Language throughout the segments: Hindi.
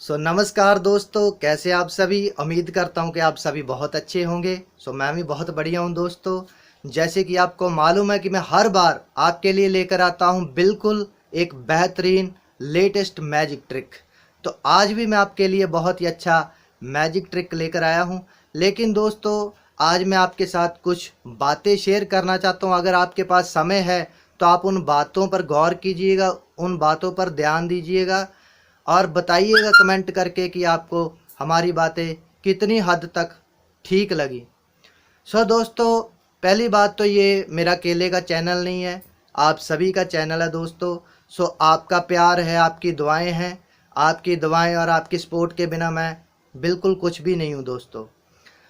नमस्कार दोस्तों, कैसे आप सभी। उम्मीद करता हूं कि आप सभी बहुत अच्छे होंगे। मैं भी बहुत बढ़िया हूं दोस्तों। जैसे कि आपको मालूम है कि मैं हर बार आपके लिए लेकर आता हूं बिल्कुल एक बेहतरीन लेटेस्ट मैजिक ट्रिक। तो आज भी मैं आपके लिए बहुत ही अच्छा मैजिक ट्रिक लेकर आया हूं। लेकिन दोस्तों, आज मैं आपके साथ कुछ बातें शेयर करना चाहता हूं। अगर आपके पास समय है तो आप उन बातों पर गौर कीजिएगा, उन बातों पर ध्यान दीजिएगा और बताइएगा कमेंट करके कि आपको हमारी बातें कितनी हद तक ठीक लगी। दोस्तों, पहली बात तो ये मेरा अकेले का चैनल नहीं है, आप सभी का चैनल है दोस्तों। आपका प्यार है, आपकी दुआएं हैं। आपकी दुआएं और आपकी सपोर्ट के बिना मैं बिल्कुल कुछ भी नहीं हूँ दोस्तों।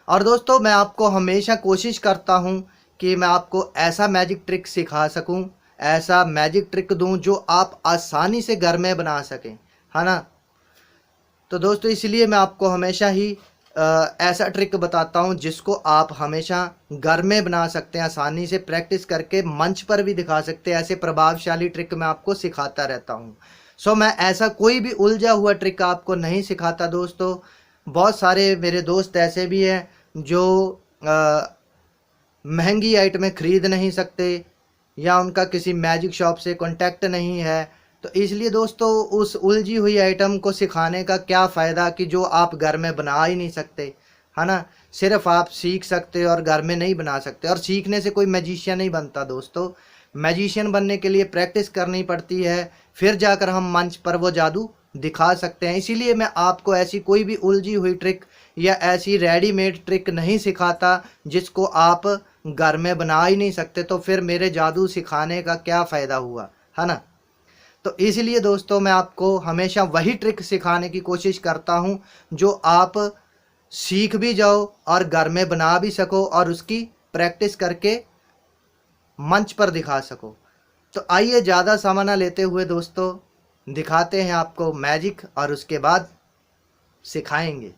और दोस्तों, मैं आपको हमेशा कोशिश करता हूँ कि मैं आपको ऐसा मैजिक ट्रिक सिखा सकूँ, ऐसा मैजिक ट्रिक दूँ जो आप आसानी से घर में बना सकें, है ना। तो दोस्तों, इसलिए मैं आपको हमेशा ही ऐसा ट्रिक बताता हूं जिसको आप हमेशा घर में बना सकते हैं, आसानी से प्रैक्टिस करके मंच पर भी दिखा सकते हैं। ऐसे प्रभावशाली ट्रिक मैं आपको सिखाता रहता हूं। मैं ऐसा कोई भी उलझा हुआ ट्रिक आपको नहीं सिखाता दोस्तों। बहुत सारे मेरे दोस्त ऐसे भी हैं जो महंगी आइटमें ख़रीद नहीं सकते या उनका किसी मैजिक शॉप से कांटेक्ट नहीं है। तो इसलिए दोस्तों, उस उलझी हुई आइटम को सिखाने का क्या फ़ायदा कि जो आप घर में बना ही नहीं सकते, है ना। सिर्फ आप सीख सकते और घर में नहीं बना सकते। और सीखने से कोई मैजिशियन नहीं बनता दोस्तों। मैजिशियन बनने के लिए प्रैक्टिस करनी पड़ती है, फिर जाकर हम मंच पर वो जादू दिखा सकते हैं। इसीलिए मैं आपको ऐसी कोई भी उलझी हुई ट्रिक या ऐसी रेडीमेड ट्रिक नहीं सिखाता जिसको आप घर में बना ही नहीं सकते। तो फिर मेरे जादू सिखाने का क्या फ़ायदा हुआ, है ना। तो इसलिए दोस्तों, मैं आपको हमेशा वही ट्रिक सिखाने की कोशिश करता हूं जो आप सीख भी जाओ और घर में बना भी सको और उसकी प्रैक्टिस करके मंच पर दिखा सको। तो आइए, ज़्यादा समय ना लेते हुए दोस्तों, दिखाते हैं आपको मैजिक और उसके बाद सिखाएंगे।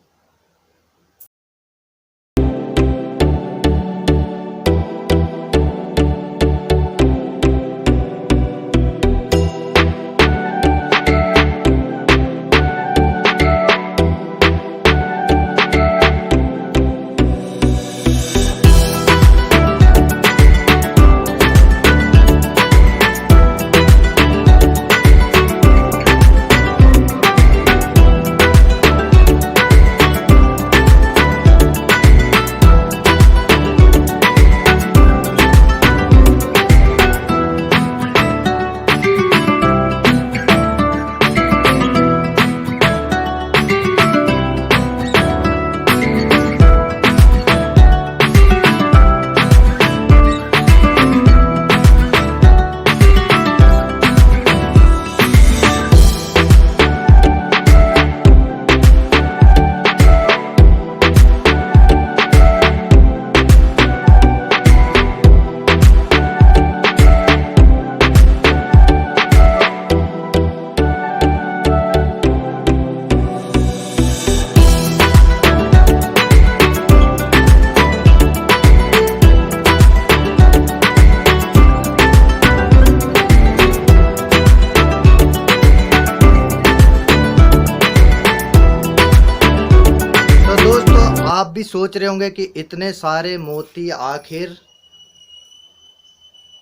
आप भी सोच रहे होंगे कि इतने सारे मोती आखिर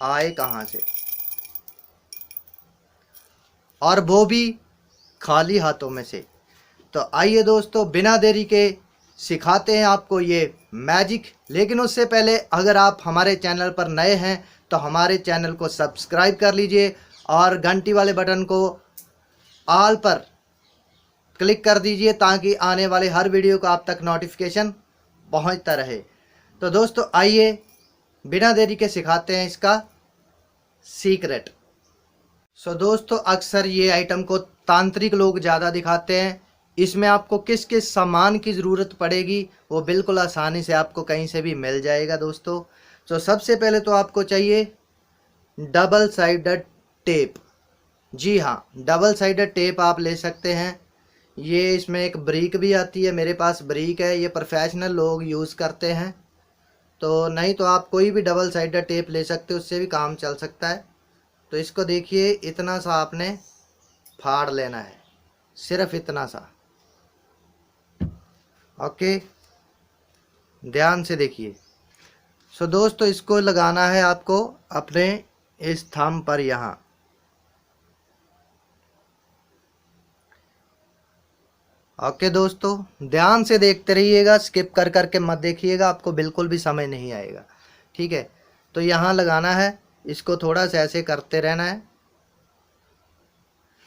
आए कहाँ से, और वो भी खाली हाथों में से। तो आइए दोस्तों, बिना देरी के सिखाते हैं आपको ये मैजिक। लेकिन उससे पहले, अगर आप हमारे चैनल पर नए हैं तो हमारे चैनल को सब्सक्राइब कर लीजिए और घंटी वाले बटन को ऑल पर क्लिक कर दीजिए ताकि आने वाले हर वीडियो का आप तक नोटिफिकेशन पहुंचता रहे। तो दोस्तों, आइए बिना देरी के सिखाते हैं इसका सीक्रेट। दोस्तों, अक्सर ये आइटम को तांत्रिक लोग ज़्यादा दिखाते हैं। इसमें आपको किस किस सामान की ज़रूरत पड़ेगी वो बिल्कुल आसानी से आपको कहीं से भी मिल जाएगा दोस्तों। सबसे पहले तो आपको चाहिए डबल साइडेड टेप। जी हाँ, डबल साइडेड टेप आप ले सकते हैं। ये इसमें एक ब्रिक भी आती है, मेरे पास ब्रिक है, ये प्रोफेशनल लोग यूज़ करते हैं। तो नहीं तो आप कोई भी डबल साइडेड टेप ले सकते हो, उससे भी काम चल सकता है। तो इसको देखिए, इतना सा आपने फाड़ लेना है, सिर्फ इतना सा। ओके, ध्यान से देखिए। सो दोस्तों इसको लगाना है आपको अपने इस थंब पर यहाँ। ओके दोस्तों, ध्यान से देखते रहिएगा, स्किप कर करके मत देखिएगा, आपको बिल्कुल भी समझ नहीं आएगा। ठीक है, तो यहाँ लगाना है, इसको थोड़ा सा ऐसे करते रहना है।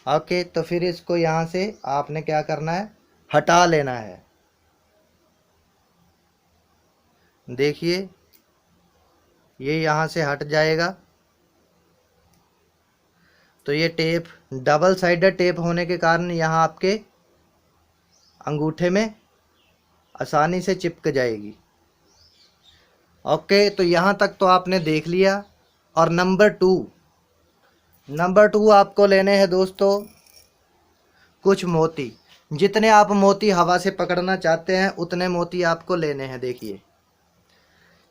ओके, तो फिर इसको यहाँ से आपने क्या करना है, हटा लेना है। देखिए ये यहाँ से हट जाएगा। तो ये टेप डबल साइडेड टेप होने के कारण यहाँ आपके अंगूठे में आसानी से चिपक जाएगी। ओके, तो यहाँ तक तो आपने देख लिया। और नंबर टू आपको लेने हैं दोस्तों कुछ मोती। जितने आप मोती हवा से पकड़ना चाहते हैं उतने मोती आपको लेने हैं। देखिए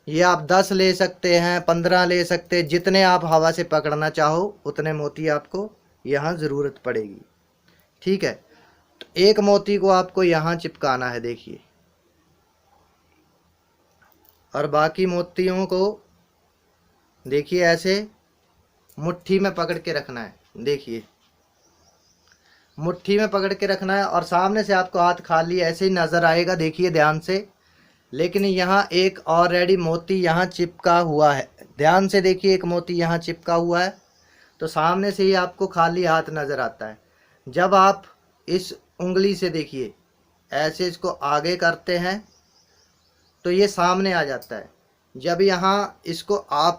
ये आप 10 ले सकते हैं, 15 ले सकते हैं, जितने आप हवा से पकड़ना चाहो उतने मोती आपको यहाँ ज़रूरत पड़ेगी। ठीक है, तो एक मोती को आपको यहाँ चिपकाना है। देखिए, और बाकी मोतियों को देखिए ऐसे मुट्ठी में पकड़ के रखना है। देखिए मुट्ठी में पकड़ के रखना है और सामने से आपको हाथ खाली ऐसे ही नज़र आएगा। देखिए ध्यान से, लेकिन यहाँ एक ऑलरेडी मोती यहाँ चिपका हुआ है। ध्यान से देखिए, एक मोती यहाँ चिपका हुआ है, तो सामने से ही आपको खाली हाथ नज़र आता है। जब आप इस उंगली से देखिए ऐसे इसको आगे करते हैं तो ये सामने आ जाता है। जब यहाँ इसको आप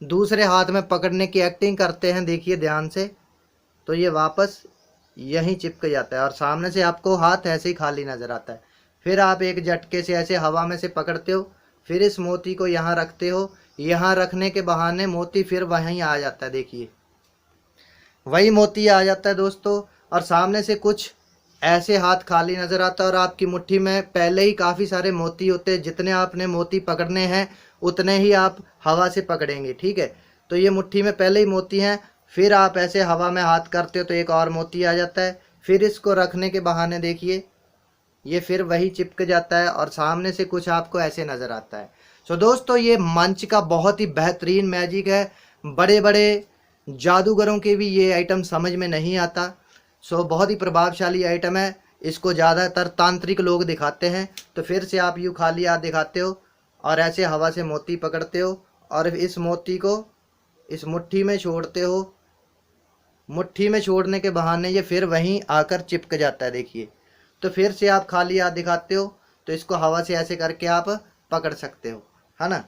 दूसरे हाथ में पकड़ने की एक्टिंग करते हैं, देखिए ध्यान से, तो ये वापस यहीं चिपक जाता है और सामने से आपको हाथ ऐसे ही खाली नज़र आता है। फिर आप एक झटके से ऐसे हवा में से पकड़ते हो, फिर इस मोती को यहाँ रखते हो। यहाँ रखने के बहाने मोती फिर वहीं आ जाता है। देखिए वही मोती आ जाता है दोस्तों, और सामने से कुछ ऐसे हाथ खाली नज़र आता है और आपकी मुट्ठी में पहले ही काफ़ी सारे मोती होते हैं। जितने आपने मोती पकड़ने हैं उतने ही आप हवा से पकड़ेंगे। ठीक है, तो ये मुट्ठी में पहले ही मोती हैं, फिर आप ऐसे हवा में हाथ करते हो तो एक और मोती आ जाता है। फिर इसको रखने के बहाने देखिए ये फिर वही चिपक जाता है और सामने से कुछ आपको ऐसे नज़र आता है। सो दोस्तों ये मंच का बहुत ही बेहतरीन मैजिक है। बड़े बड़े जादूगरों के भी ये आइटम समझ में नहीं आता। सो बहुत ही प्रभावशाली आइटम है। इसको ज़्यादातर तांत्रिक लोग दिखाते हैं। तो फिर से आप यूँ खाली हाथ दिखाते हो और ऐसे हवा से मोती पकड़ते हो और इस मोती को इस मुट्ठी में छोड़ते हो। मुट्ठी में छोड़ने के बहाने ये फिर वहीं आकर चिपक जाता है। देखिए, तो फिर से आप खाली हाथ दिखाते हो तो इसको हवा से ऐसे करके आप पकड़ सकते हो, है ना।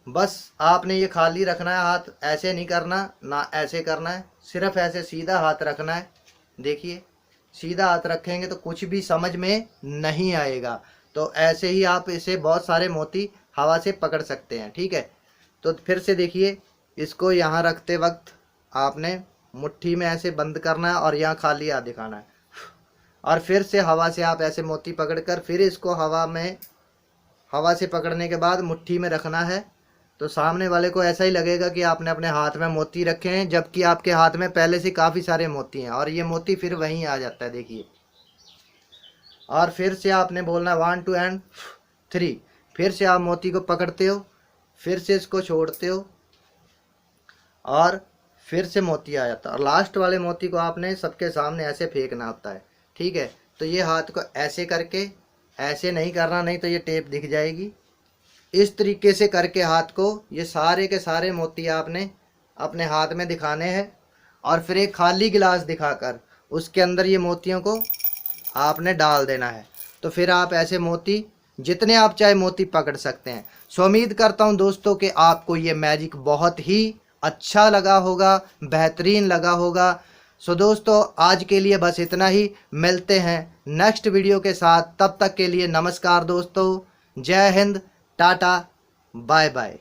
बस आपने ये खाली रखना है, हाथ ऐसे नहीं करना ना ऐसे करना है, सिर्फ ऐसे सीधा हाथ रखना है। देखिए सीधा हाथ रखेंगे तो कुछ भी समझ में नहीं आएगा। तो ऐसे ही आप इसे बहुत सारे मोती हवा से पकड़ सकते हैं। ठीक है, तो फिर से देखिए, इसको यहाँ रखते वक्त आपने मुट्ठी में ऐसे बंद करना है और यहाँ खाली हाथ दिखाना है और फिर से हवा से आप ऐसे मोती पकड़कर फिर इसको हवा से पकड़ने के बाद मुट्ठी में रखना है। तो सामने वाले को ऐसा ही लगेगा कि आपने अपने हाथ में मोती रखे हैं, जबकि आपके हाथ में पहले से काफ़ी सारे मोती हैं और ये मोती फिर वहीं आ जाता है। देखिए, और फिर से आपने बोलना 1 2 एंड 3। फिर से आप मोती को पकड़ते हो, फिर से इसको छोड़ते हो और फिर से मोती आ जाता है और लास्ट वाले मोती को आपने सबके सामने ऐसे फेंकना होता है। ठीक है, तो ये हाथ को ऐसे करके, ऐसे नहीं करना नहीं तो ये टेप दिख जाएगी। इस तरीके से करके हाथ को ये सारे के सारे मोती आपने अपने हाथ में दिखाने हैं और फिर एक खाली गिलास दिखाकर उसके अंदर ये मोतियों को आपने डाल देना है। तो फिर आप ऐसे मोती जितने आप चाहे मोती पकड़ सकते हैं। सो उम्मीद करता हूँ दोस्तों कि आपको ये मैजिक बहुत ही अच्छा लगा होगा, बेहतरीन लगा होगा। सो दोस्तों आज के लिए बस इतना ही। मिलते हैं नेक्स्ट वीडियो के साथ, तब तक के लिए नमस्कार दोस्तों। जय हिंद, टाटा, बाय बाय।